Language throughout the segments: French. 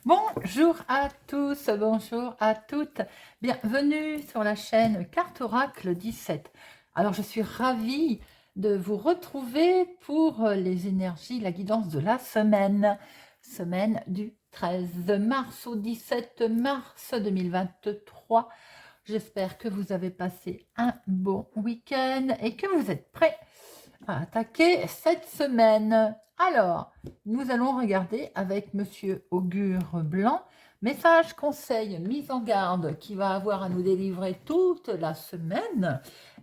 Bonjour à tous, bonjour à toutes, bienvenue sur la chaîne Carte Oracle 17. Alors je suis ravie de vous retrouver pour les énergies, la guidance de la semaine du 13 mars au 17 mars 2023. J'espère que vous avez passé un bon week-end et que vous êtes prêts à attaquer cette semaine. Alors, nous allons regarder avec Monsieur Augure Blanc, message, conseil, mise en garde qui va avoir à nous délivrer toute la semaine.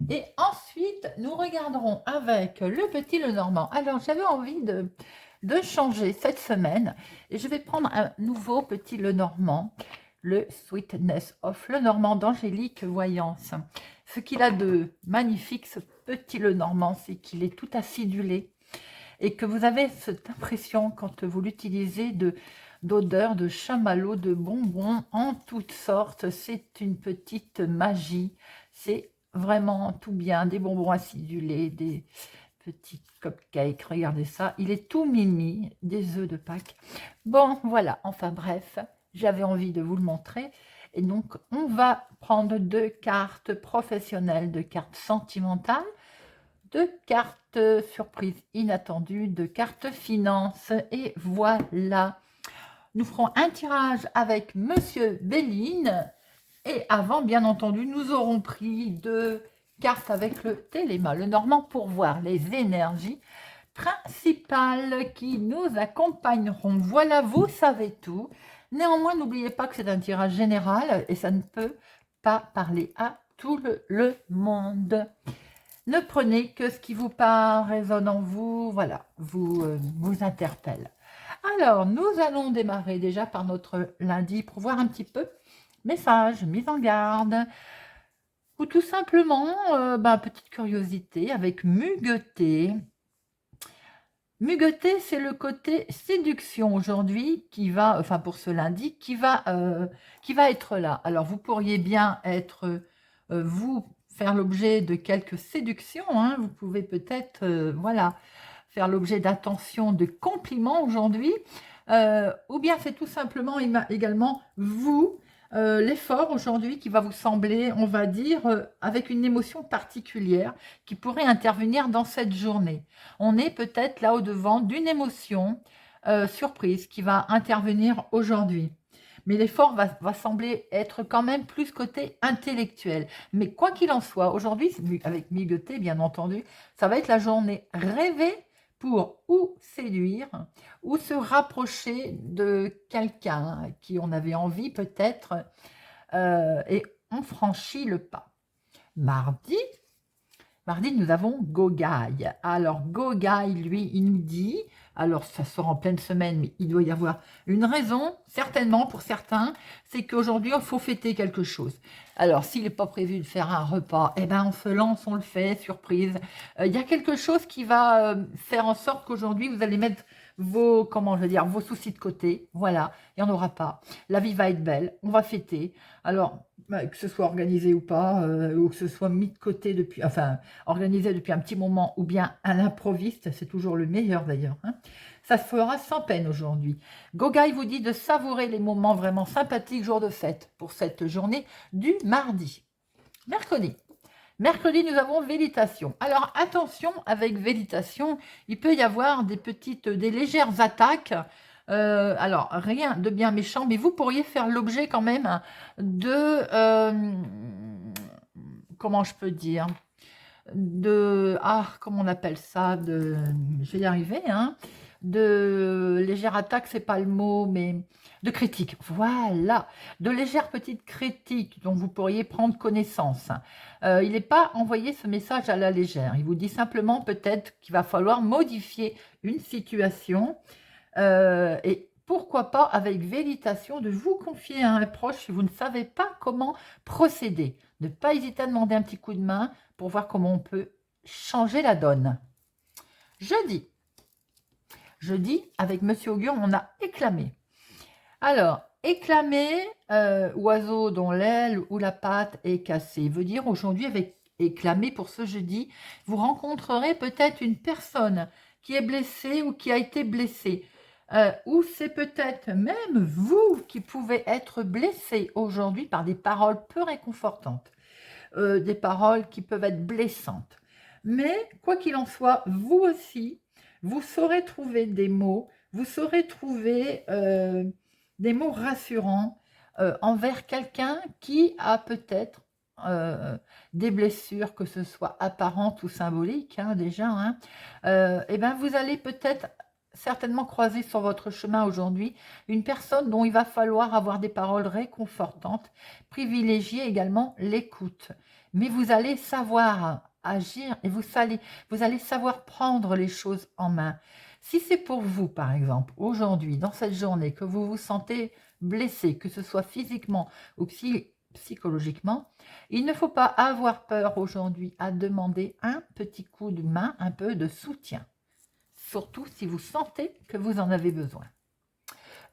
Et ensuite, nous regarderons avec le petit Lenormand. Alors, j'avais envie de changer cette semaine et je vais prendre un nouveau petit Lenormand, le Sweetness of Lenormand d'Angélique Voyance. Ce qu'il a de magnifique, ce petit Lenormand, c'est qu'il est tout acidulé et que vous avez cette impression quand vous l'utilisez d'odeur, de chamallow, de bonbons en toutes sortes. C'est une petite magie. C'est vraiment tout bien. Des bonbons acidulés, des petits cupcakes. Regardez ça. Il est tout mimi. Des œufs de Pâques. Bon, voilà. Enfin bref, j'avais envie de vous le montrer. Et donc, on va prendre 2 cartes professionnelles, 2 cartes sentimentales, 2 cartes surprises inattendues, 2 cartes finances. Et voilà, nous ferons un tirage avec Monsieur Béline. Et avant, bien entendu, nous aurons pris 2 cartes avec le Téléma, le Normand, pour voir les énergies principales qui nous accompagneront. Voilà, vous savez tout. Néanmoins, n'oubliez pas que c'est un tirage général et ça ne peut pas parler à tout le monde. Ne prenez que ce qui vous parle, résonne en vous, voilà, vous interpelle. Alors, nous allons démarrer déjà par notre lundi pour voir un petit peu message, mise en garde, ou tout simplement, petite curiosité avec Mugueté. Mugueté, c'est le côté séduction aujourd'hui qui va, enfin pour ce lundi, qui va être là. Alors, vous pourriez bien être, vous, faire l'objet de quelques séductions, hein. Vous pouvez peut-être, voilà, faire l'objet d'attention, de compliments aujourd'hui, ou bien c'est tout simplement également vous, l'effort aujourd'hui qui va vous sembler, on va dire, avec une émotion particulière qui pourrait intervenir dans cette journée. On est peut-être là au-devant d'une émotion surprise qui va intervenir aujourd'hui. Mais l'effort va sembler être quand même plus côté intellectuel. Mais quoi qu'il en soit, aujourd'hui, avec Migoté, bien entendu, ça va être la journée rêvée pour ou séduire ou se rapprocher de quelqu'un qui on avait envie peut-être, et on franchit le pas. Mardi, nous avons Gogaï. Alors, Gogaï, lui, il nous dit, alors ça sort en pleine semaine, mais il doit y avoir une raison, certainement pour certains, c'est qu'aujourd'hui, il faut fêter quelque chose. Alors, s'il n'est pas prévu de faire un repas, eh ben, on se lance, on le fait, surprise. Il y a quelque chose qui va faire en sorte qu'aujourd'hui, vous allez mettre vos, comment je veux dire, vos soucis de côté. Voilà, il n'y en aura pas. La vie va être belle, on va fêter. Alors, que ce soit organisé ou pas, ou que ce soit mis de côté depuis, enfin, organisé depuis un petit moment, ou bien à l'improviste, c'est toujours le meilleur d'ailleurs, hein. Ça se fera sans peine aujourd'hui. Gogaï vous dit de savourer les moments vraiment sympathiques jour de fête pour cette journée du mardi. Mercredi. Mercredi, nous avons Vélitation. Alors, attention, avec Vélitation, il peut y avoir des légères attaques. Alors, rien de bien méchant, mais vous pourriez faire l'objet quand même de... comment je peux dire, comment on appelle ça, je vais y arriver, hein, de légère attaque, c'est pas le mot, mais de critique, voilà, de légères petites critiques dont vous pourriez prendre connaissance. Il n'est pas envoyé ce message à la légère, il vous dit simplement peut-être qu'il va falloir modifier une situation, Et pourquoi pas, avec Vélitation, de vous confier à un proche si vous ne savez pas comment procéder. Ne pas hésiter à demander un petit coup de main pour voir comment on peut changer la donne. Jeudi. Jeudi, avec Monsieur Augure, on a éclamé. Alors, éclamer, oiseau dont l'aile ou la patte est cassée, veut dire aujourd'hui, avec éclamer pour ce jeudi, vous rencontrerez peut-être une personne qui est blessée ou qui a été blessée. Ou c'est peut-être même vous qui pouvez être blessé aujourd'hui par des paroles peu réconfortantes, des paroles qui peuvent être blessantes. Mais quoi qu'il en soit, vous aussi, vous saurez trouver des mots, vous saurez trouver des mots rassurants envers quelqu'un qui a peut-être des blessures, que ce soit apparentes ou symboliques, hein, déjà, hein. Et ben vous allez peut-être certainement croiser sur votre chemin aujourd'hui une personne dont il va falloir avoir des paroles réconfortantes, privilégier également l'écoute. Mais vous allez savoir agir et vous allez savoir prendre les choses en main. Si c'est pour vous, par exemple, aujourd'hui, dans cette journée, que vous vous sentez blessé, que ce soit physiquement ou psychologiquement, il ne faut pas avoir peur aujourd'hui à demander un petit coup de main, un peu de soutien. Surtout si vous sentez que vous en avez besoin.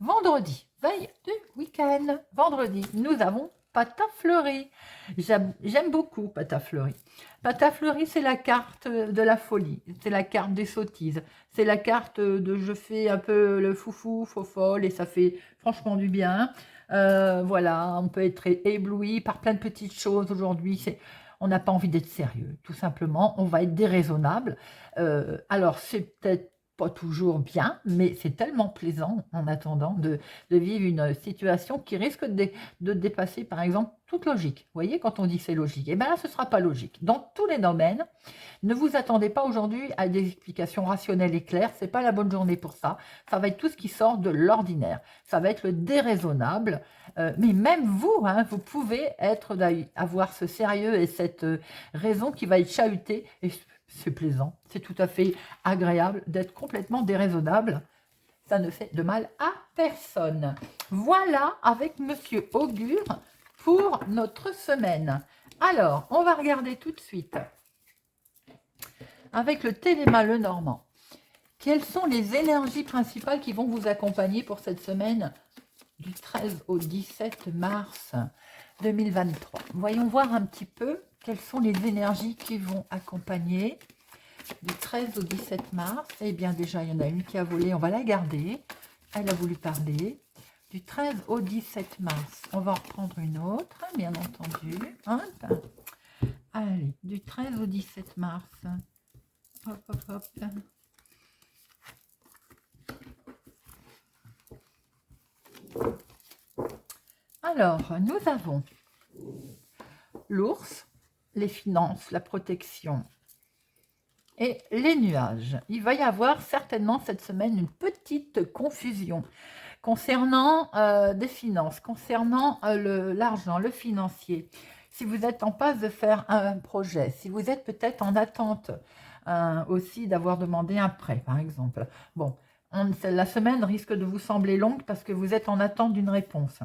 Vendredi, veille du week-end. Vendredi, nous avons Patafleurie. J'aime beaucoup Patafleurie. Patafleurie, c'est la carte de la folie, c'est la carte des sottises, c'est la carte de je fais un peu le foufou, faux folle, et ça fait franchement du bien. Voilà, on peut être ébloui par plein de petites choses aujourd'hui. On n'a pas envie d'être sérieux, tout simplement. On va être déraisonnable. Alors, c'est peut-être pas toujours bien, mais c'est tellement plaisant en attendant de vivre une situation qui risque de dépasser, par exemple, toute logique. Vous voyez, quand on dit c'est logique, et bien là, ce ne sera pas logique. Dans tous les domaines, ne vous attendez pas aujourd'hui à des explications rationnelles et claires. Ce n'est pas la bonne journée pour ça. Ça va être tout ce qui sort de l'ordinaire. Ça va être le déraisonnable. Mais même vous, hein, vous pouvez avoir ce sérieux et cette raison qui va être chahutée. Et c'est plaisant, c'est tout à fait agréable d'être complètement déraisonnable. Ça ne fait de mal à personne. Voilà avec Monsieur Augure pour notre semaine. Alors, on va regarder tout de suite avec le Téléma Lenormand. Quelles sont les énergies principales qui vont vous accompagner pour cette semaine du 13 au 17 mars 2023? Voyons voir un petit peu quelles sont les énergies qui vont accompagner du 13 au 17 mars. Eh bien, déjà, il y en a une qui a volé, on va la garder. Elle a voulu parler. Du 13 au 17 mars, on va en reprendre une autre, bien entendu. Hop. Allez, du 13 au 17 mars. Hop, hop, hop. Alors, nous avons l'ours, les finances, la protection et les nuages. Il va y avoir certainement cette semaine une petite confusion concernant des finances, concernant l'argent, le financier. Si vous êtes en passe de faire un projet, si vous êtes peut-être en attente aussi d'avoir demandé un prêt, par exemple. Bon, la semaine risque de vous sembler longue parce que vous êtes en attente d'une réponse.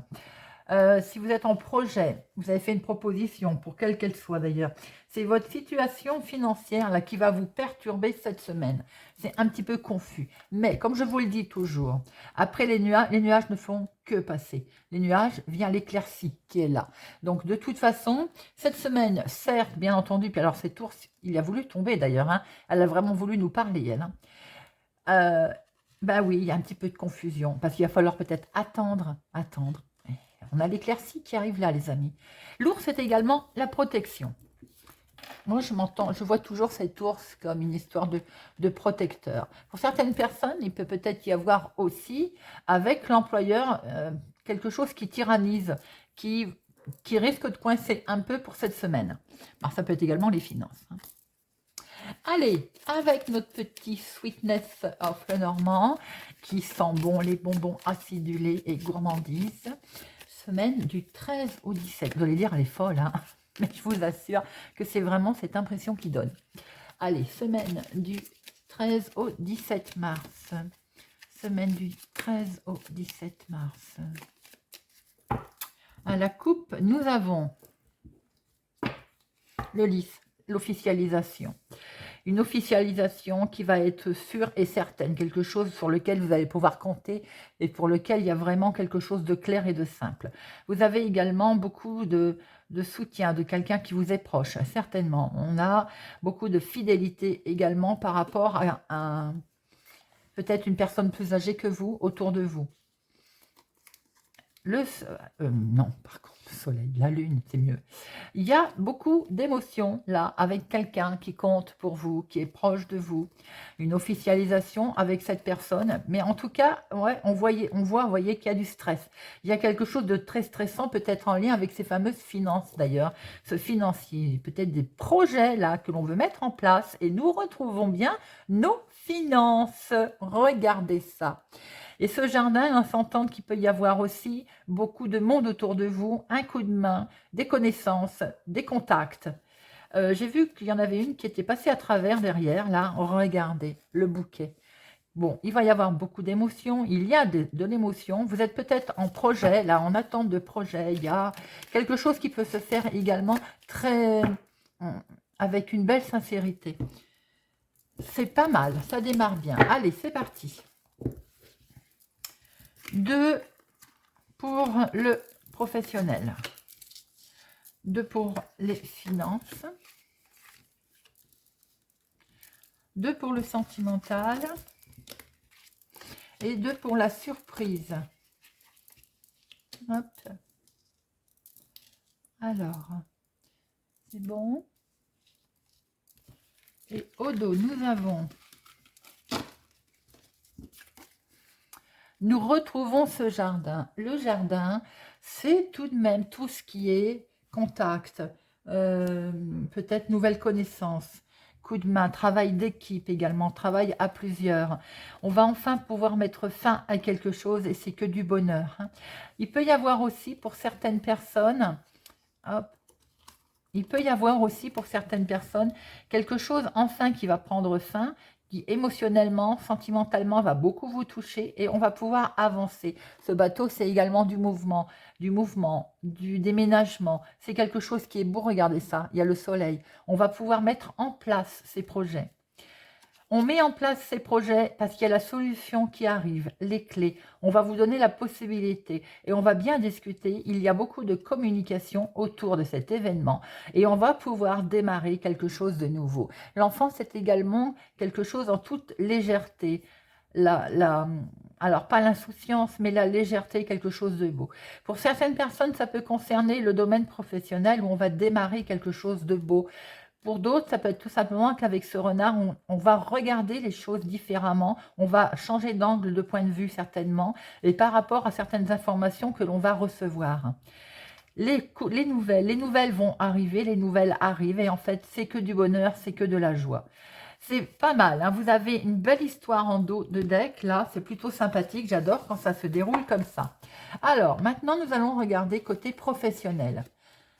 Si vous êtes en projet, vous avez fait une proposition, pour quelle qu'elle soit d'ailleurs, c'est votre situation financière là qui va vous perturber cette semaine. C'est un petit peu confus. Mais comme je vous le dis toujours, après les nuages ne font que passer. Les nuages, vient l'éclaircie qui est là. Donc de toute façon, cette semaine, certes, bien entendu, puis alors cet ours, il a voulu tomber d'ailleurs, hein, elle a vraiment voulu nous parler, elle. Hein. Ben oui, il y a un petit peu de confusion, parce qu'il va falloir peut-être attendre. On a l'éclaircie qui arrive là, les amis. L'ours, c'est également la protection. Moi, je vois toujours cet ours comme une histoire de protecteur. Pour certaines personnes, il peut peut-être y avoir aussi, avec l'employeur, quelque chose qui tyrannise, qui risque de coincer un peu pour cette semaine. Alors, ça peut être également les finances. Hein. Allez, avec notre petit Sweetness of Lenormand, qui sent bon les bonbons acidulés et gourmandises. Semaine du 13 au 17. Vous allez dire, elle est folle, hein, mais je vous assure que c'est vraiment cette impression qui donne. Allez, semaine du 13 au 17 mars. semaine du 13 au 17 mars. À la coupe, nous avons le lys, l'officialisation. Une officialisation qui va être sûre et certaine, quelque chose sur lequel vous allez pouvoir compter et pour lequel il y a vraiment quelque chose de clair et de simple. Vous avez également beaucoup de soutien de quelqu'un qui vous est proche, certainement. On a beaucoup de fidélité également par rapport à peut-être une personne plus âgée que vous autour de vous. Non, par contre, le soleil, la lune, c'est mieux. Il y a beaucoup d'émotions là, avec quelqu'un qui compte pour vous, qui est proche de vous. Une officialisation avec cette personne. Mais en tout cas, ouais, on voit, vous voyez qu'il y a du stress. Il y a quelque chose de très stressant, peut-être en lien avec ces fameuses finances d'ailleurs. Ce financier, peut-être des projets là que l'on veut mettre en place. Et nous retrouvons bien nos finances. Regardez ça. Et ce jardin, on s'entend qu'il peut y avoir aussi beaucoup de monde autour de vous, un coup de main, des connaissances, des contacts. J'ai vu qu'il y en avait une qui était passée à travers derrière, là, regardez, le bouquet. Bon, il va y avoir beaucoup d'émotions, il y a de l'émotion. Vous êtes peut-être en projet, là, en attente de projet. Il y a quelque chose qui peut se faire également très, avec une belle sincérité. C'est pas mal, ça démarre bien. Allez, c'est parti. 2 pour le professionnel, 2 pour les finances, 2 pour le sentimental et 2 pour la surprise. Hop. Alors, c'est bon. Et au dos, nous retrouvons ce jardin. Le jardin, c'est tout de même tout ce qui est contact, peut-être nouvelle connaissance, coup de main, travail d'équipe également, travail à plusieurs. On va enfin pouvoir mettre fin à quelque chose et c'est que du bonheur. Il peut y avoir aussi pour certaines personnes, hop, il peut y avoir aussi pour certaines personnes quelque chose enfin qui va prendre fin, qui émotionnellement, sentimentalement va beaucoup vous toucher et on va pouvoir avancer. Ce bateau, c'est également du mouvement, du déménagement. C'est quelque chose qui est beau, regardez ça, il y a le soleil. On va pouvoir mettre en place ces projets. On met en place ces projets parce qu'il y a la solution qui arrive, les clés. On va vous donner la possibilité et on va bien discuter. Il y a beaucoup de communication autour de cet événement et on va pouvoir démarrer quelque chose de nouveau. L'enfant, c'est également quelque chose en toute légèreté. Alors, pas l'insouciance, mais la légèreté, quelque chose de beau. Pour certaines personnes, ça peut concerner le domaine professionnel où on va démarrer quelque chose de beau. Pour d'autres, ça peut être tout simplement qu'avec ce renard, on va regarder les choses différemment, on va changer d'angle, de point de vue certainement, et par rapport à certaines informations que l'on va recevoir. Les nouvelles vont arriver, les nouvelles arrivent, et en fait, c'est que du bonheur, c'est que de la joie. C'est pas mal, hein. Vous avez une belle histoire en dos de deck, là, c'est plutôt sympathique, j'adore quand ça se déroule comme ça. Alors, maintenant, nous allons regarder côté professionnel.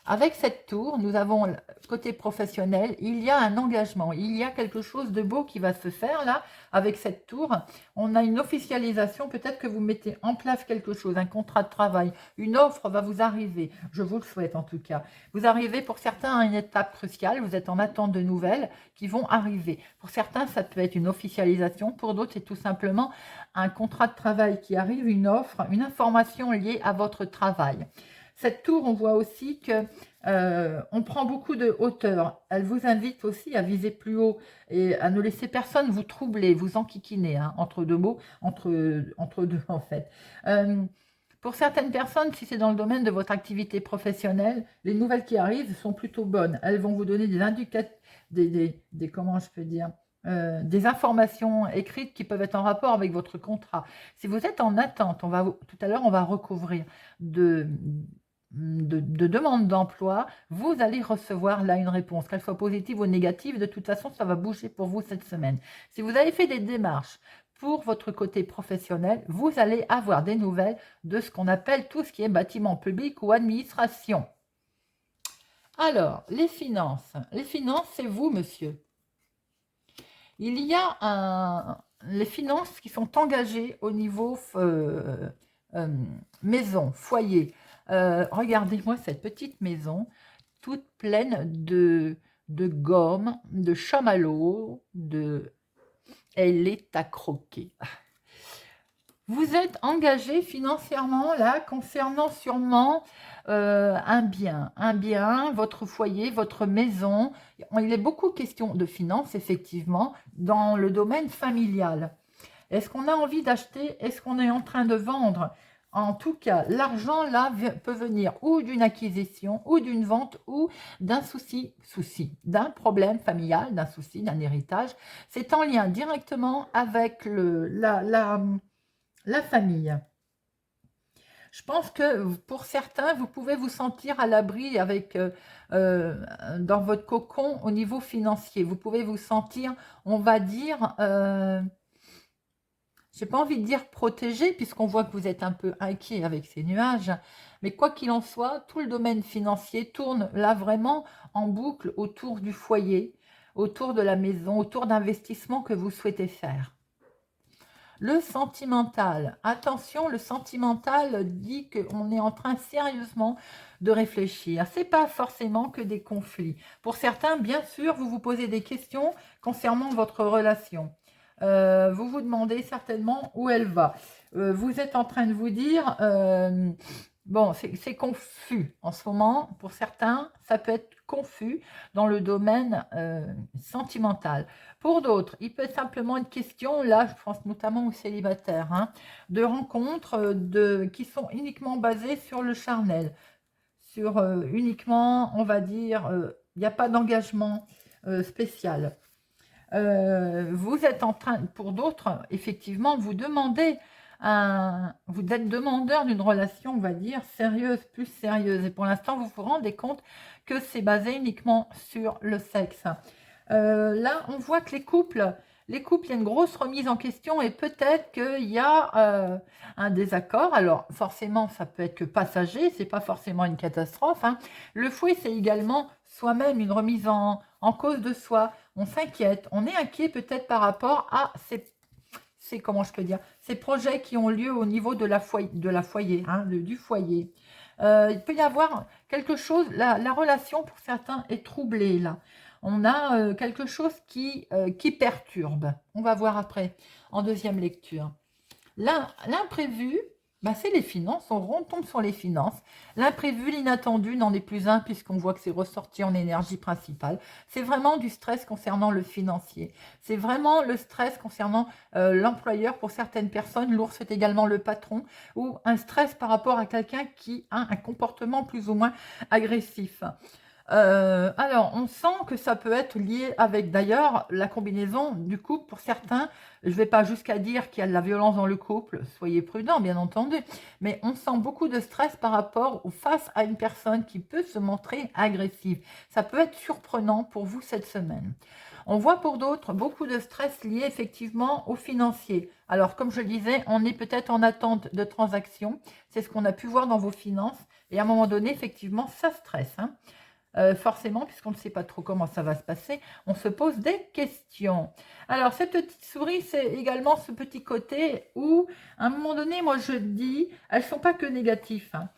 Avec cette tour, nous avons côté professionnel, il y a un engagement, il y a quelque chose de beau qui va se faire là, avec cette tour. On a une officialisation, peut-être que vous mettez en place quelque chose, un contrat de travail, une offre va vous arriver, je vous le souhaite en tout cas. Vous arrivez pour certains à une étape cruciale, vous êtes en attente de nouvelles qui vont arriver. Pour certains, ça peut être une officialisation, pour d'autres, c'est tout simplement un contrat de travail qui arrive, une offre, une information liée à votre travail. Cette tour, on voit aussi que on prend beaucoup de hauteur. Elle vous invite aussi à viser plus haut et à ne laisser personne vous troubler, vous enquiquiner, hein, entre deux mots, entre deux en fait. Pour certaines personnes, si c'est dans le domaine de votre activité professionnelle, les nouvelles qui arrivent sont plutôt bonnes. Elles vont vous donner des indicateurs, comment je peux dire, des informations écrites qui peuvent être en rapport avec votre contrat. Si vous êtes en attente, tout à l'heure, on va recouvrir de demande d'emploi, vous allez recevoir là une réponse, qu'elle soit positive ou négative. De toute façon, ça va bouger pour vous cette semaine. Si vous avez fait des démarches pour votre côté professionnel, vous allez avoir des nouvelles de ce qu'on appelle tout ce qui est bâtiment public ou administration. Alors, les finances. Les finances, c'est vous, monsieur. Il y a les finances qui sont engagées au niveau euh, maison, foyer. Regardez-moi cette petite maison, toute pleine de gomme, de chamallows, elle est à croquer. Vous êtes engagé financièrement là concernant sûrement un bien, votre foyer, votre maison. Il est beaucoup question de finances, effectivement, dans le domaine familial. Est-ce qu'on a envie d'acheter? Est-ce qu'on est en train de vendre? En tout cas, l'argent là peut venir ou d'une acquisition, ou d'une vente, ou d'un d'un problème familial, d'un souci, d'un héritage. C'est en lien directement avec la famille. Je pense que pour certains, vous pouvez vous sentir à l'abri dans votre cocon au niveau financier. Vous pouvez vous sentir, on va dire, j'ai pas envie de dire protégé, puisqu'on voit que vous êtes un peu inquiet avec ces nuages. Mais quoi qu'il en soit, tout le domaine financier tourne là vraiment en boucle autour du foyer, autour de la maison, autour d'investissements que vous souhaitez faire. Le sentimental. Attention, le sentimental dit qu'on est en train sérieusement de réfléchir. Ce n'est pas forcément que des conflits. Pour certains, bien sûr, vous vous posez des questions concernant votre relation. Vous vous demandez certainement où elle va. Vous êtes en train de vous dire, bon, c'est confus en ce moment. Pour certains, ça peut être confus dans le domaine sentimental. Pour d'autres, il peut être simplement une question, là, je pense notamment aux célibataires, hein, de rencontres qui sont uniquement basées sur le charnel, sur uniquement, on va dire, il n'y a pas d'engagement spécial. Vous êtes en train, pour d'autres, effectivement, vous êtes demandeur d'une relation, on va dire, sérieuse, plus sérieuse. Et pour l'instant, vous vous rendez compte que c'est basé uniquement sur le sexe. Là, on voit que les couples, il y a une grosse remise en question et peut-être qu'il y a un désaccord. Alors, forcément, ça peut être que passager, c'est pas forcément une catastrophe, hein. Le fouet, c'est également soi-même une remise en cause de soi. On s'inquiète, on est inquiet peut-être par rapport à comment je peux dire, ces projets qui ont lieu au niveau de la foyer, hein, du foyer. Il peut y avoir quelque chose, la relation pour certains est troublée là. On a quelque chose qui perturbe. On va voir après, en deuxième lecture. L'imprévu, bah, c'est les finances, on retombe sur les finances. L'imprévu, l'inattendu n'en est plus un puisqu'on voit que c'est ressorti en énergie principale. C'est vraiment du stress concernant le financier. C'est vraiment le stress concernant l'employeur pour certaines personnes. L'ours est également le patron ou un stress par rapport à quelqu'un qui a un comportement plus ou moins agressif. Alors, on sent que ça peut être lié avec d'ailleurs la combinaison du couple. Pour certains, je ne vais pas jusqu'à dire qu'il y a de la violence dans le couple, soyez prudents bien entendu, mais on sent beaucoup de stress par rapport ou face à une personne qui peut se montrer agressive. Ça peut être surprenant pour vous cette semaine. On voit pour d'autres beaucoup de stress lié effectivement au financier. Alors, comme je le disais, on est peut-être en attente de transactions. C'est ce qu'on a pu voir dans vos finances. Et à un moment donné, effectivement, ça stresse, hein. Forcément, puisqu'on ne sait pas trop comment ça va se passer, on se pose des questions. Alors, cette petite souris, c'est également ce petit côté où, à un moment donné, moi je dis, elles ne sont pas que négatives, hein.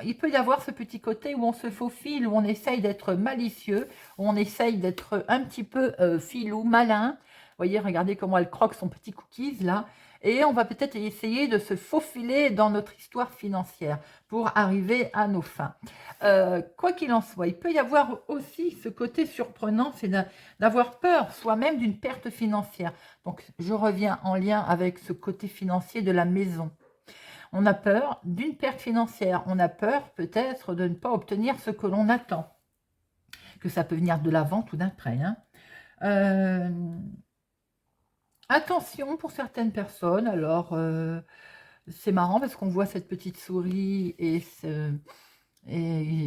Il peut y avoir ce petit côté où on se faufile, où on essaye d'être malicieux, où on essaye d'être un petit peu filou, malin. Vous voyez, regardez comment elle croque son petit cookies là. Et on va peut-être essayer de se faufiler dans notre histoire financière pour arriver à nos fins. Quoi qu'il en soit, il peut y avoir aussi ce côté surprenant, c'est d'avoir peur soi-même d'une perte financière. Donc, je reviens en lien avec ce côté financier de la maison. On a peur d'une perte financière. On a peur peut-être de ne pas obtenir ce que l'on attend. Que ça peut venir de la vente ou d'un prêt, hein. Attention pour certaines personnes. Alors, c'est marrant parce qu'on voit cette petite souris et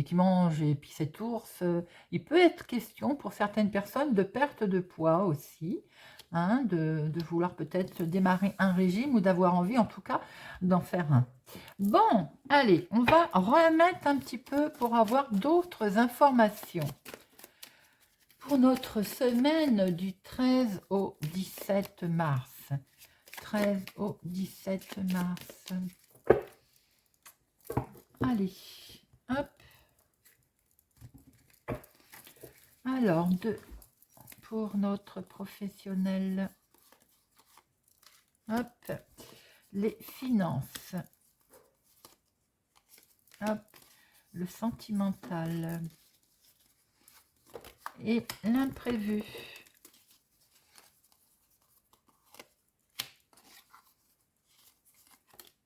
qui mange et puis cet ours. Il peut être question pour certaines personnes de perte de poids aussi, hein, de vouloir peut-être démarrer un régime ou d'avoir envie en tout cas d'en faire un. Bon, allez, on va remettre un petit peu pour avoir d'autres informations. pour notre semaine du 13 au 17 mars. 13 au 17 mars. Allez, hop. Alors, pour notre professionnel. Hop, les finances. Hop, le sentimental. Et l'imprévu.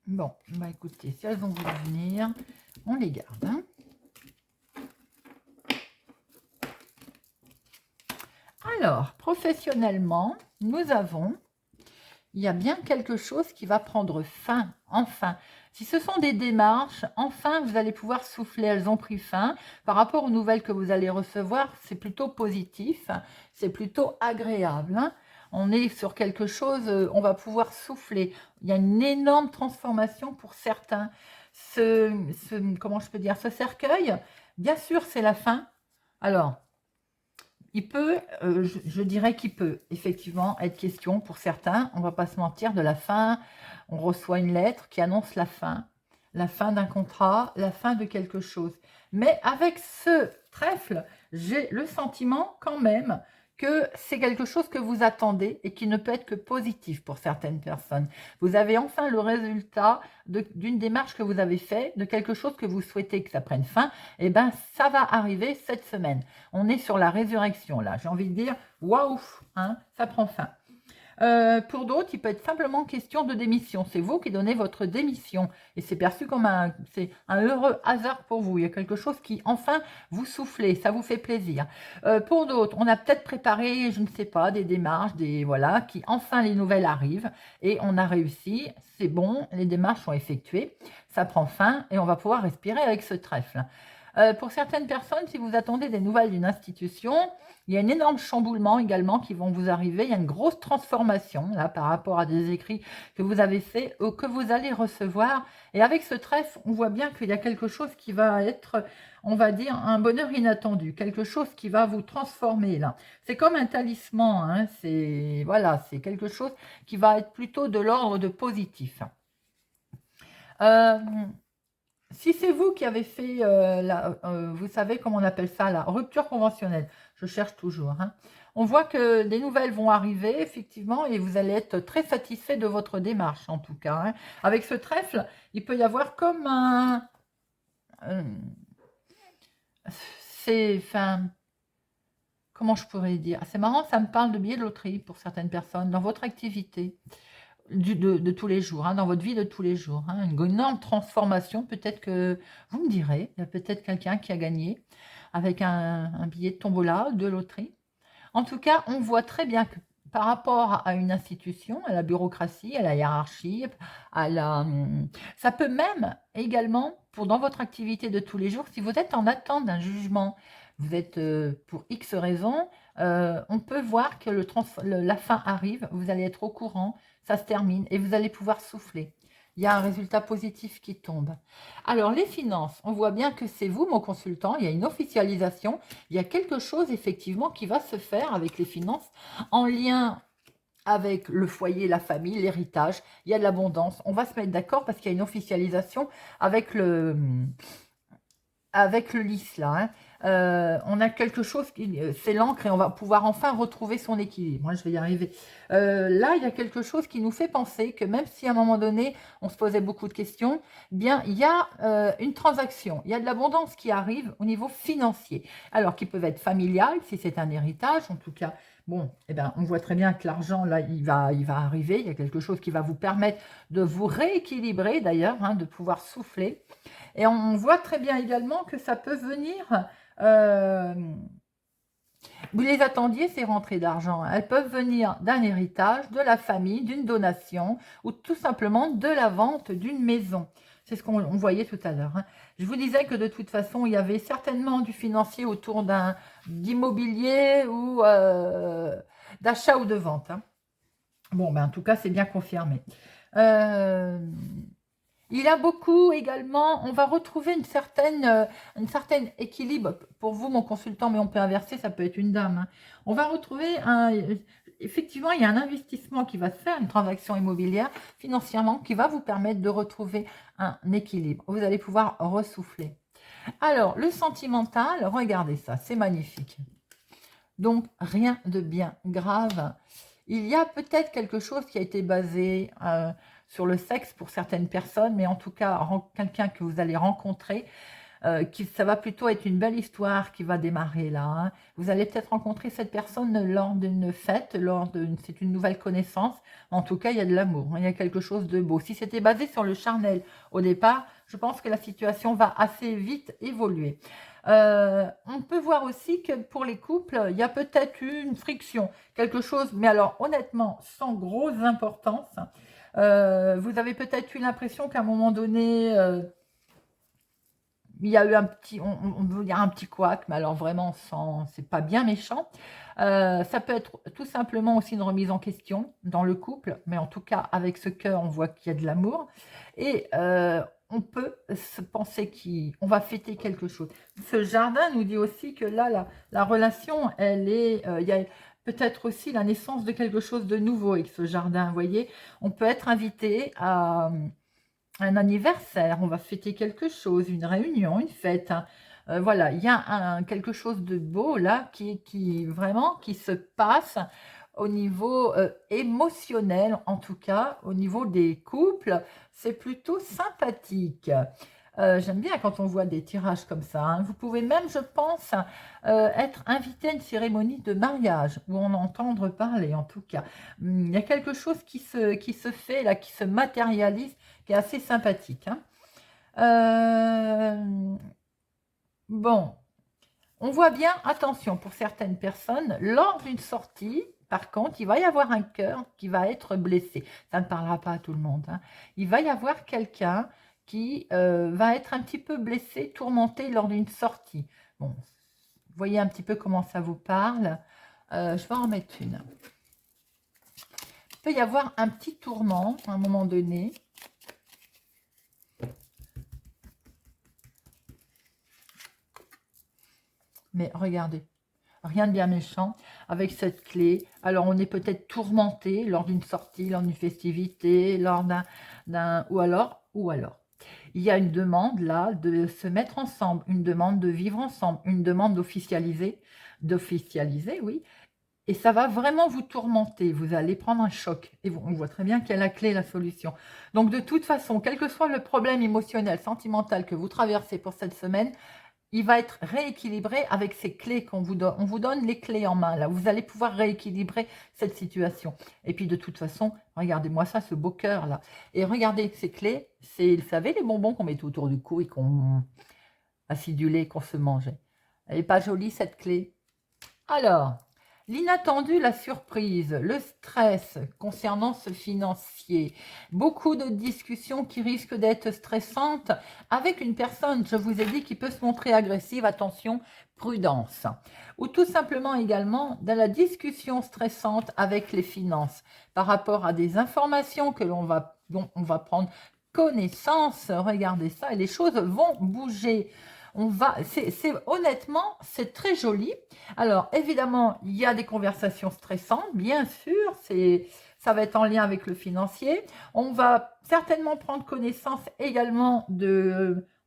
Bon, bah écoutez, si elles vont vous venir, on les garde. Hein. Alors, professionnellement, nous avons, il y a bien quelque chose qui va prendre fin, enfin. Si ce sont des démarches, enfin, vous allez pouvoir souffler, elles ont pris fin. Par rapport aux nouvelles que vous allez recevoir, c'est plutôt positif, c'est plutôt agréable. Hein. On est sur quelque chose, on va pouvoir souffler. Il y a une énorme transformation pour certains. Comment je peux dire, ce cercueil, bien sûr, c'est la fin. Alors, il peut, je dirais qu'il peut effectivement être question pour certains, on ne va pas se mentir, de la fin. On reçoit une lettre qui annonce la fin d'un contrat, la fin de quelque chose. Mais avec ce trèfle, j'ai le sentiment quand même que c'est quelque chose que vous attendez et qui ne peut être que positif pour certaines personnes. Vous avez enfin le résultat d'une démarche que vous avez faite, de quelque chose que vous souhaitez que ça prenne fin. Et bien, ça va arriver cette semaine. On est sur la résurrection, là. J'ai envie de dire, waouh, hein, ça prend fin. Pour d'autres, il peut être simplement question de démission. C'est vous qui donnez votre démission. Et c'est perçu comme un heureux hasard pour vous. Il y a quelque chose qui, enfin, vous soufflez. Ça vous fait plaisir. Pour d'autres, on a peut-être préparé, je ne sais pas, des démarches, voilà, qui, enfin, les nouvelles arrivent. Et on a réussi. C'est bon, les démarches sont effectuées. Ça prend fin et on va pouvoir respirer avec ce trèfle. Pour certaines personnes, si vous attendez des nouvelles d'une institution, il y a un énorme chamboulement également qui vont vous arriver. Il y a une grosse transformation là par rapport à des écrits que vous avez faits ou que vous allez recevoir. Et avec ce trèfle, on voit bien qu'il y a quelque chose qui va être, on va dire, un bonheur inattendu, quelque chose qui va vous transformer là. C'est comme un talisman, hein, c'est voilà, c'est quelque chose qui va être plutôt de l'ordre de positif. Euh, Si c'est vous qui avez fait, vous savez comment on appelle ça, la rupture conventionnelle, je cherche toujours, hein. On voit que des nouvelles vont arriver, effectivement, et vous allez être très satisfait de votre démarche, en tout cas. Hein. Avec ce trèfle, il peut y avoir comme un... enfin, comment je pourrais dire? C'est marrant, ça me parle de billets de loterie pour certaines personnes, dans votre activité de tous les jours, hein, dans votre vie de tous les jours. Hein, une énorme transformation, peut-être que, vous me direz, il y a peut-être quelqu'un qui a gagné avec un billet de tombola, de loterie. En tout cas, on voit très bien que par rapport à une institution, à la bureaucratie, à la hiérarchie, ça peut même également, dans votre activité de tous les jours, si vous êtes en attente d'un jugement, vous êtes pour X raisons, on peut voir que la fin arrive, vous allez être au courant, ça se termine et vous allez pouvoir souffler. Il y a un résultat positif qui tombe. Alors, les finances, on voit bien que c'est vous, mon consultant, il y a une officialisation, il y a quelque chose effectivement qui va se faire avec les finances en lien avec le foyer, la famille, l'héritage. Il y a de l'abondance. On va se mettre d'accord parce qu'il y a une officialisation avec le lys là. Hein. On a quelque chose qui c'est l'encre et on va pouvoir enfin retrouver son équilibre. Moi, je vais y arriver. Là, il y a quelque chose qui nous fait penser que même si à un moment donné, on se posait beaucoup de questions, bien, il y a une transaction, il y a de l'abondance qui arrive au niveau financier. Alors, qui peuvent être familiales, si c'est un héritage, en tout cas. Bon, eh ben, on voit très bien que l'argent, là, il va arriver. Il y a quelque chose qui va vous permettre de vous rééquilibrer, d'ailleurs, hein, de pouvoir souffler. Et on voit très bien également que ça peut venir, vous les attendiez, ces rentrées d'argent. Elles peuvent venir d'un héritage, de la famille, d'une donation ou tout simplement de la vente d'une maison. C'est ce qu'on voyait tout à l'heure. Hein. Je vous disais que de toute façon, il y avait certainement du financier autour d'immobilier ou d'achat ou de vente. Hein. Bon, ben, en tout cas, c'est bien confirmé. Il y a beaucoup également, on va retrouver une certaine équilibre. Pour vous, mon consultant, mais on peut inverser, ça peut être une dame, hein. On va retrouver effectivement, il y a un investissement qui va se faire, une transaction immobilière financièrement qui va vous permettre de retrouver un équilibre. Vous allez pouvoir ressouffler. Alors, le sentimental, regardez ça, c'est magnifique. Donc, rien de bien grave. Il y a peut-être quelque chose qui a été basé sur le sexe pour certaines personnes, mais en tout cas, quelqu'un que vous allez rencontrer, ça va plutôt être une belle histoire qui va démarrer là, hein. Vous allez peut-être rencontrer cette personne lors d'une fête, c'est une nouvelle connaissance. En tout cas, il y a de l'amour, hein, il y a quelque chose de beau. Si c'était basé sur le charnel au départ, je pense que la situation va assez vite évoluer. On peut voir aussi que pour les couples, il y a peut-être une friction, quelque chose, mais alors honnêtement, sans grosse importance. Vous avez peut-être eu l'impression qu'à un moment donné, il y a eu on veut dire un petit couac, mais alors vraiment sans, c'est pas bien méchant. Ça peut être tout simplement aussi une remise en question dans le couple, mais en tout cas avec ce cœur, on voit qu'il y a de l'amour et on peut se penser qu'on va fêter quelque chose. Ce jardin nous dit aussi que là, la relation, il y a peut-être aussi la naissance de quelque chose de nouveau avec ce jardin. Vous voyez, on peut être invité à un anniversaire, on va fêter quelque chose, une réunion, une fête, hein. Voilà, il y a quelque chose de beau là vraiment qui se passe au niveau émotionnel, en tout cas au niveau des couples, c'est plutôt sympathique. J'aime bien quand on voit des tirages comme ça, hein. Vous pouvez même, je pense, être invité à une cérémonie de mariage ou en entendre parler, en tout cas. Il y a quelque chose qui se fait là, qui se matérialise, qui est assez sympathique, hein. Bon, on voit bien, attention, pour certaines personnes, lors d'une sortie, par contre, il va y avoir un cœur qui va être blessé. Ça ne parlera pas à tout le monde, hein. Il va y avoir quelqu'un qui va être un petit peu blessé, tourmenté lors d'une sortie. Bon, vous voyez un petit peu comment ça vous parle. Je vais en mettre une. Il peut y avoir un petit tourment à un moment donné. Mais regardez, rien de bien méchant avec cette clé. Alors, on est peut-être tourmenté lors d'une sortie, lors d'une festivité, lors ou alors, il y a une demande là de se mettre ensemble, une demande de vivre ensemble, une demande d'officialiser, oui. Et ça va vraiment vous tourmenter, vous allez prendre un choc. Et on voit très bien qu'il y a la clé, la solution. Donc, de toute façon, quel que soit le problème émotionnel, sentimental que vous traversez pour cette semaine, il va être rééquilibré avec ces clés qu'on vous donne. On vous donne les clés en main, là. Vous allez pouvoir rééquilibrer cette situation. Et puis, de toute façon, regardez-moi ça, ce beau cœur, là. Et regardez ces clés, c'est, vous savez, les bonbons qu'on met autour du cou et qu'on acidulait, qu'on se mangeait. Elle n'est pas jolie, cette clé? Alors, l'inattendu, la surprise, le stress concernant ce financier, beaucoup de discussions qui risquent d'être stressantes avec une personne, je vous ai dit, qui peut se montrer agressive, attention, prudence. Ou tout simplement également dans la discussion stressante avec les finances par rapport à des informations dont on va prendre connaissance, regardez ça, et les choses vont bouger. Honnêtement, c'est très joli. Alors, évidemment, il y a des conversations stressantes, bien sûr, ça va être en lien avec le financier. On va certainement prendre connaissance également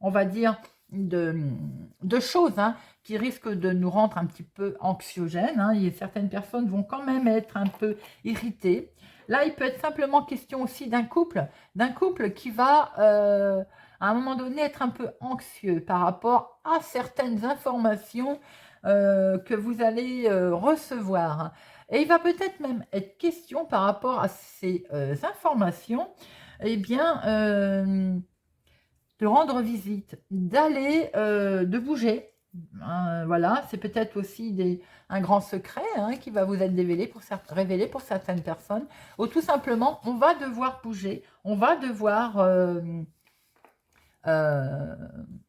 on va dire, de choses, hein, qui risquent de nous rendre un petit peu anxiogènes, hein. Certaines personnes vont quand même être un peu irritées. Là, il peut être simplement question aussi d'un couple qui va à un moment donné être un peu anxieux par rapport à certaines informations que vous allez recevoir. Et il va peut-être même être question par rapport à ces informations, eh bien, de rendre visite, de bouger. Voilà, c'est peut-être aussi un grand secret, hein, qui va vous être révélé pour certaines personnes. Ou tout simplement, on va devoir bouger, on va devoir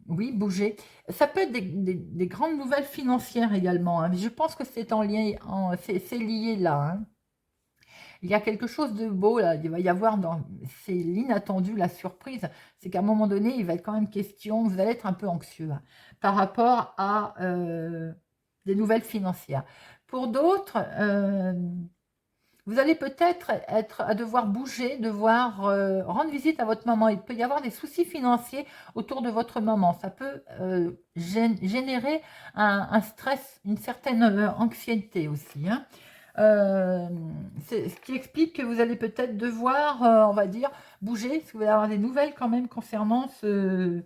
oui, bouger. Ça peut être des grandes nouvelles financières également, hein. Je pense que c'est c'est lié là, hein. il y a quelque chose de beau là, il va y avoir c'est l'inattendu, la surprise, c'est qu'à un moment donné, il va être quand même question, vous allez être un peu anxieux hein, par rapport à des nouvelles financières. Pour d'autres, vous allez peut-être être à devoir bouger, devoir rendre visite à votre maman. Il peut y avoir des soucis financiers autour de votre maman. Ça peut générer un stress, une certaine anxiété aussi. Hein. C'est ce qui explique que vous allez peut-être devoir, on va dire, bouger, parce que vous allez avoir des nouvelles quand même concernant euh,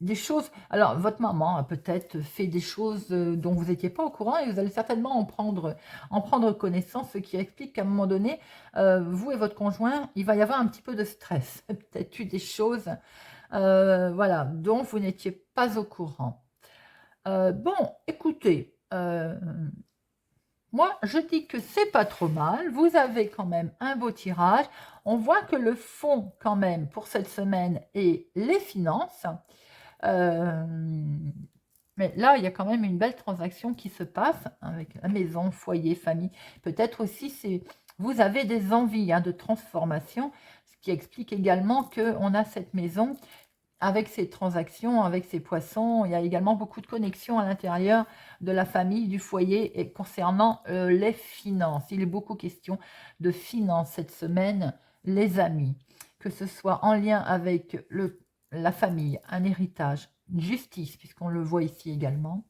des choses. Alors, votre maman a peut-être fait des choses dont vous n'étiez pas au courant et vous allez certainement en prendre connaissance, ce qui explique qu'à un moment donné, vous et votre conjoint, il va y avoir un petit peu de stress. Peut-être eu des choses, voilà, dont vous n'étiez pas au courant. Bon, écoutez, moi, je dis que c'est pas trop mal. Vous avez quand même un beau tirage. On voit que le fond, quand même, pour cette semaine est les finances. Euh, mais là, il y a quand même une belle transaction qui se passe avec la maison, foyer, famille. Peut-être aussi, vous avez des envies hein, de transformation, ce qui explique également qu'on a cette maison avec ces transactions, avec ces poissons. Il y a également beaucoup de connexions à l'intérieur de la famille, du foyer et concernant les finances. Il est beaucoup question de finances cette semaine, les amis, que ce soit en lien avec la famille, un héritage, une justice, puisqu'on le voit ici également.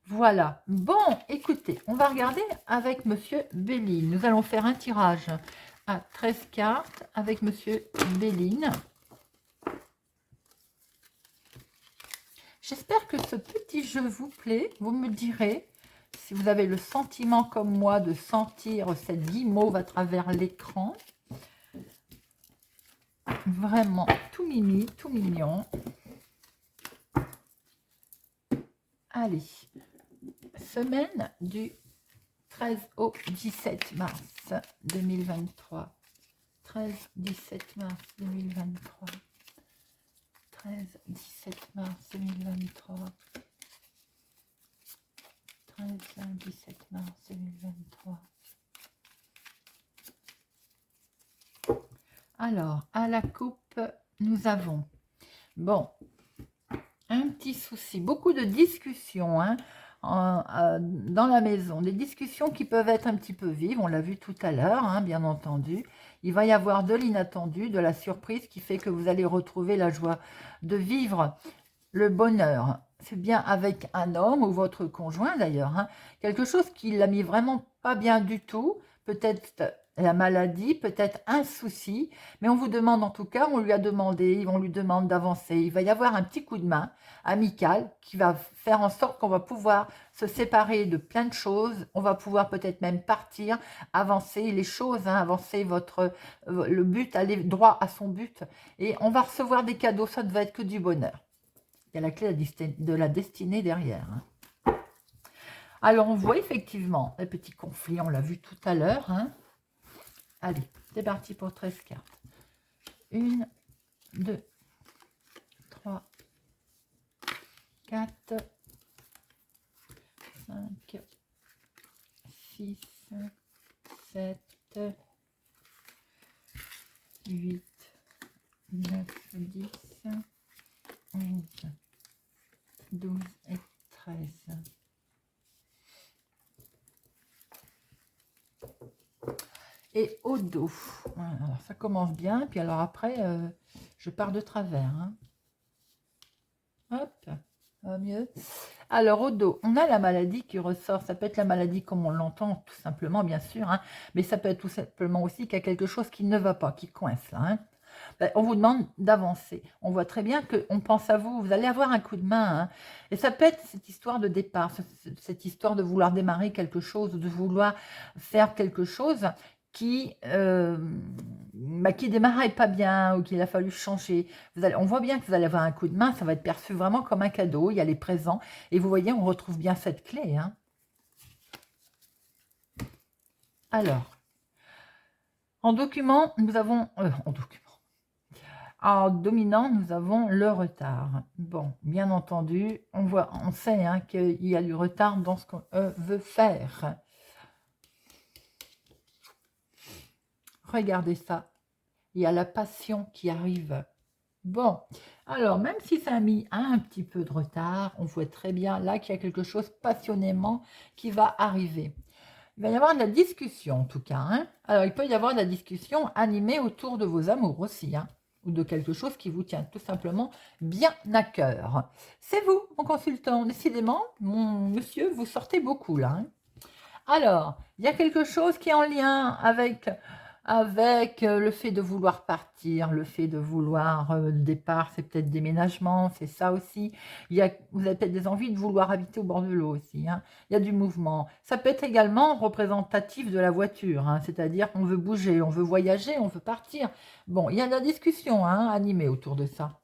Voilà. Bon, écoutez, on va regarder avec Monsieur Béline. Nous allons faire un tirage à 13 cartes avec Monsieur Béline. J'espère que ce petit jeu vous plaît. Vous me direz si vous avez le sentiment comme moi de sentir cette guimauve à travers l'écran. Vraiment tout mimi, tout mignon. Allez, semaine du 13 au 17 mars 2023. 13-17 mars 2023. 13-17 mars 2023. 13-17 mars 2023. Alors, à la coupe, nous avons, bon, un petit souci, beaucoup de discussions hein, dans la maison, des discussions qui peuvent être un petit peu vives, on l'a vu tout à l'heure, hein, bien entendu. Il va y avoir de l'inattendu, de la surprise qui fait que vous allez retrouver la joie de vivre le bonheur. C'est bien avec un homme ou votre conjoint d'ailleurs, hein, quelque chose qui l'a mis vraiment pas bien du tout, peut-être la maladie, peut-être un souci, mais on vous demande en tout cas, on lui a demandé, on lui demande d'avancer. Il va y avoir un petit coup de main amical qui va faire en sorte qu'on va pouvoir se séparer de plein de choses, on va pouvoir peut-être même partir, avancer les choses, hein, avancer le but, aller droit à son but, et on va recevoir des cadeaux, ça ne va être que du bonheur. Il y a la clé de la destinée derrière. Hein. Alors, on voit effectivement les petits conflits, on l'a vu tout à l'heure. Hein. Allez, c'est parti pour 13 cartes. 1, 2, 3, 4, 5, 6, 7, 8, 9, 10, 11, 12 et 13. Et au dos. Alors, ça commence bien. Puis alors après, je pars de travers. Hein. Hop, ça va mieux. Alors au dos, on a la maladie qui ressort. Ça peut être la maladie comme on l'entend, tout simplement, bien sûr. Hein, mais ça peut être tout simplement aussi qu'il y a quelque chose qui ne va pas, qui coince là. Hein. On vous demande d'avancer. On voit très bien qu'on pense à vous. Vous allez avoir un coup de main. Hein. Et ça peut être cette histoire de départ, cette histoire de vouloir démarrer quelque chose, de vouloir faire quelque chose qui démarrait pas bien ou qu'il a fallu changer. On voit bien que vous allez avoir un coup de main. Ça va être perçu vraiment comme un cadeau. Il y a les présents. Et vous voyez, on retrouve bien cette clé. Hein. Alors, en document, nous avons... En dominant, nous avons le retard. Bon, bien entendu, on sait hein, qu'il y a du retard dans ce qu'on veut faire. Regardez ça. Il y a la passion qui arrive. Bon, alors même si ça a mis un petit peu de retard, on voit très bien là qu'il y a quelque chose passionnément qui va arriver. Il va y avoir de la discussion en tout cas, hein. Alors il peut y avoir de la discussion animée autour de vos amours aussi, hein, ou de quelque chose qui vous tient tout simplement bien à cœur. C'est vous, mon consultant. Décidément, mon monsieur, vous sortez beaucoup là, hein. Alors, il y a quelque chose qui est en lien avec le fait de vouloir partir, le fait de vouloir le départ, c'est peut-être déménagement, c'est ça aussi. Vous avez peut-être des envies de vouloir habiter au bord de l'eau aussi, hein. Il y a du mouvement. Ça peut être également représentatif de la voiture, hein, c'est-à-dire qu'on veut bouger, on veut voyager, on veut partir. Bon, il y a de la discussion, hein, animée autour de ça.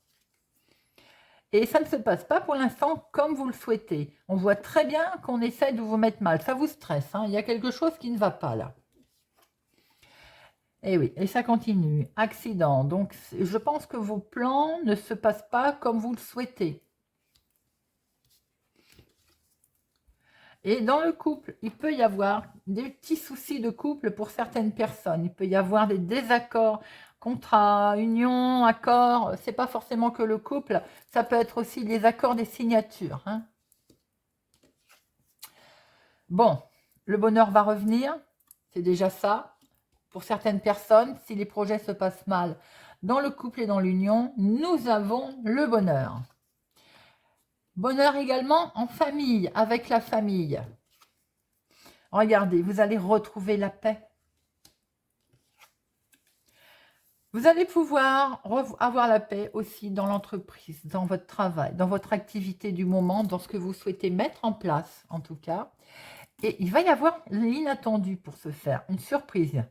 Et ça ne se passe pas pour l'instant comme vous le souhaitez. On voit très bien qu'on essaie de vous mettre mal. Ça vous stresse, hein. Il y a quelque chose qui ne va pas là. Et oui, et ça continue. Accident. Donc, je pense que vos plans ne se passent pas comme vous le souhaitez. Et dans le couple, il peut y avoir des petits soucis de couple pour certaines personnes. Il peut y avoir des désaccords, contrats, unions, accords. C'est pas forcément que le couple. Ça peut être aussi les accords des signatures, hein. Bon, le bonheur va revenir. C'est déjà ça. Pour certaines personnes, si les projets se passent mal dans le couple et dans l'union, nous avons le bonheur. Bonheur également en famille, avec la famille. Regardez, vous allez retrouver la paix. Vous allez pouvoir avoir la paix aussi dans l'entreprise, dans votre travail, dans votre activité du moment, dans ce que vous souhaitez mettre en place, en tout cas. Et il va y avoir l'inattendu pour ce faire, une surprise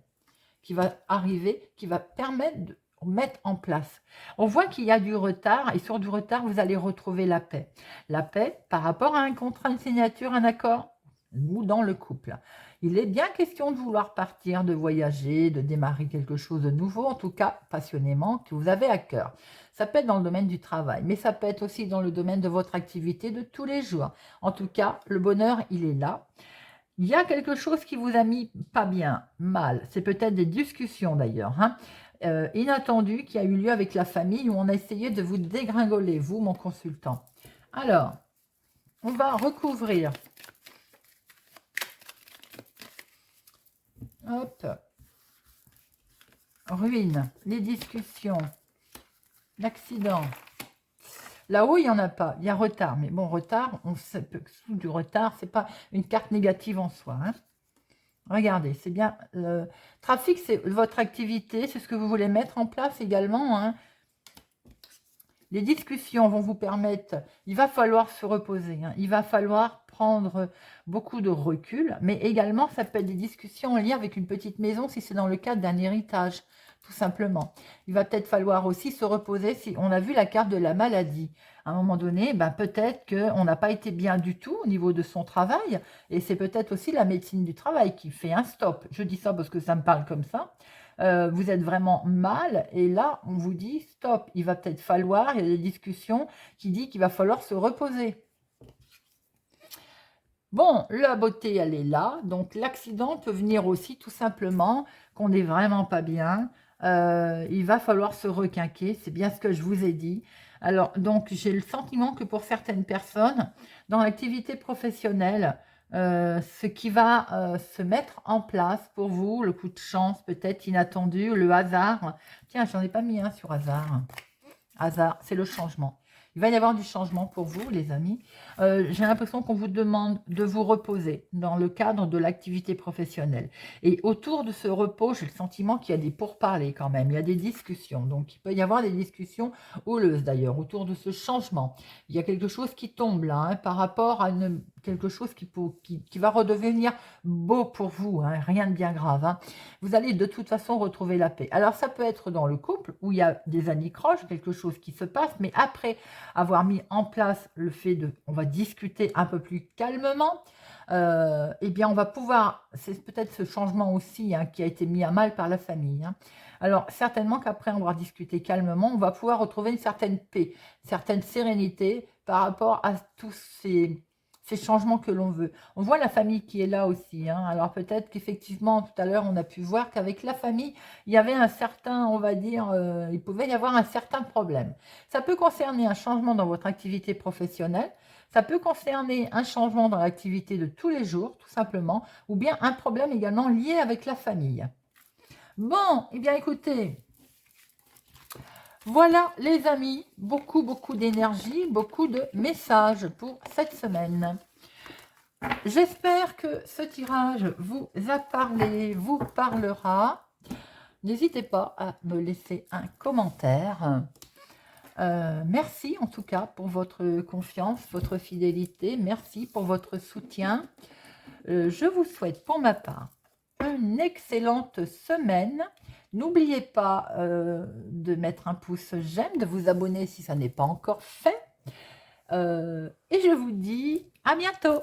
qui va arriver, qui va permettre de mettre en place. On voit qu'il y a du retard et sur du retard, vous allez retrouver la paix. La paix par rapport à un contrat, une signature, un accord ou dans le couple. Il est bien question de vouloir partir, de voyager, de démarrer quelque chose de nouveau, en tout cas passionnément, que vous avez à cœur. Ça peut être dans le domaine du travail, mais ça peut être aussi dans le domaine de votre activité de tous les jours. En tout cas, le bonheur, il est là. Il y a quelque chose qui vous a mis pas bien, mal. C'est peut-être des discussions d'ailleurs, hein, inattendues qui a eu lieu avec la famille où on a essayé de vous dégringoler, vous, mon consultant. Alors, on va recouvrir. Hop. Ruine, les discussions, l'accident. Là-haut, il n'y en a pas. Il y a retard. Mais bon, retard, on sait que sous du retard, ce n'est pas une carte négative en soi, hein. Regardez, c'est bien. Le trafic, c'est votre activité. C'est ce que vous voulez mettre en place également, hein. Les discussions vont vous permettre, il va falloir se reposer, hein. Il va falloir prendre beaucoup de recul, mais également, ça peut être des discussions en lien avec une petite maison si c'est dans le cadre d'un héritage, tout simplement. Il va peut-être falloir aussi se reposer si on a vu la carte de la maladie. À un moment donné, ben, peut-être qu'on n'a pas été bien du tout au niveau de son travail, et c'est peut-être aussi la médecine du travail qui fait un stop. Je dis ça parce que ça me parle comme ça. Vous êtes vraiment mal et là, on vous dit stop, il va peut-être falloir, il y a des discussions qui disent qu'il va falloir se reposer. Bon, la beauté, elle est là, donc l'accident peut venir aussi tout simplement qu'on n'est vraiment pas bien. Il va falloir se requinquer, c'est bien ce que je vous ai dit. Alors, donc, j'ai le sentiment que pour certaines personnes, dans l'activité professionnelle, ce qui va se mettre en place pour vous, le coup de chance peut-être inattendu, le hasard. Tiens, j'en ai pas mis un sur hasard. Hasard, c'est le changement. Il va y avoir du changement pour vous, les amis. J'ai l'impression qu'on vous demande de vous reposer dans le cadre de l'activité professionnelle. Et autour de ce repos, j'ai le sentiment qu'il y a des pourparlers quand même. Il y a des discussions. Donc, il peut y avoir des discussions houleuses d'ailleurs autour de ce changement. Il y a quelque chose qui tombe là, hein, par rapport à quelque chose qui va redevenir beau pour vous, hein, rien de bien grave, hein. Vous allez de toute façon retrouver la paix. Alors, ça peut être dans le couple où il y a des anicroches, quelque chose qui se passe, mais après avoir mis en place le fait de, on va discuter un peu plus calmement, eh bien on va pouvoir, c'est peut-être ce changement aussi, hein, qui a été mis à mal par la famille, hein. Alors certainement qu'après avoir discuté calmement, on va pouvoir retrouver une certaine paix, une certaine sérénité par rapport à tous ces changements que l'on veut. On voit la famille qui est là aussi, hein. Alors peut-être qu'effectivement, tout à l'heure, on a pu voir qu'avec la famille, il y avait un certain, on va dire, il pouvait y avoir un certain problème. Ça peut concerner un changement dans votre activité professionnelle, ça peut concerner un changement dans l'activité de tous les jours, tout simplement, ou bien un problème également lié avec la famille. Bon, eh bien écoutez, voilà les amis, beaucoup d'énergie, beaucoup de messages pour cette semaine. J'espère que ce tirage vous a parlé, vous parlera. N'hésitez pas à me laisser un commentaire. Merci en tout cas pour votre confiance, votre fidélité. Merci pour votre soutien. Je vous souhaite pour ma part une excellente semaine. N'oubliez pas de mettre un pouce j'aime, de vous abonner si ça n'est pas encore fait. Et je vous dis à bientôt.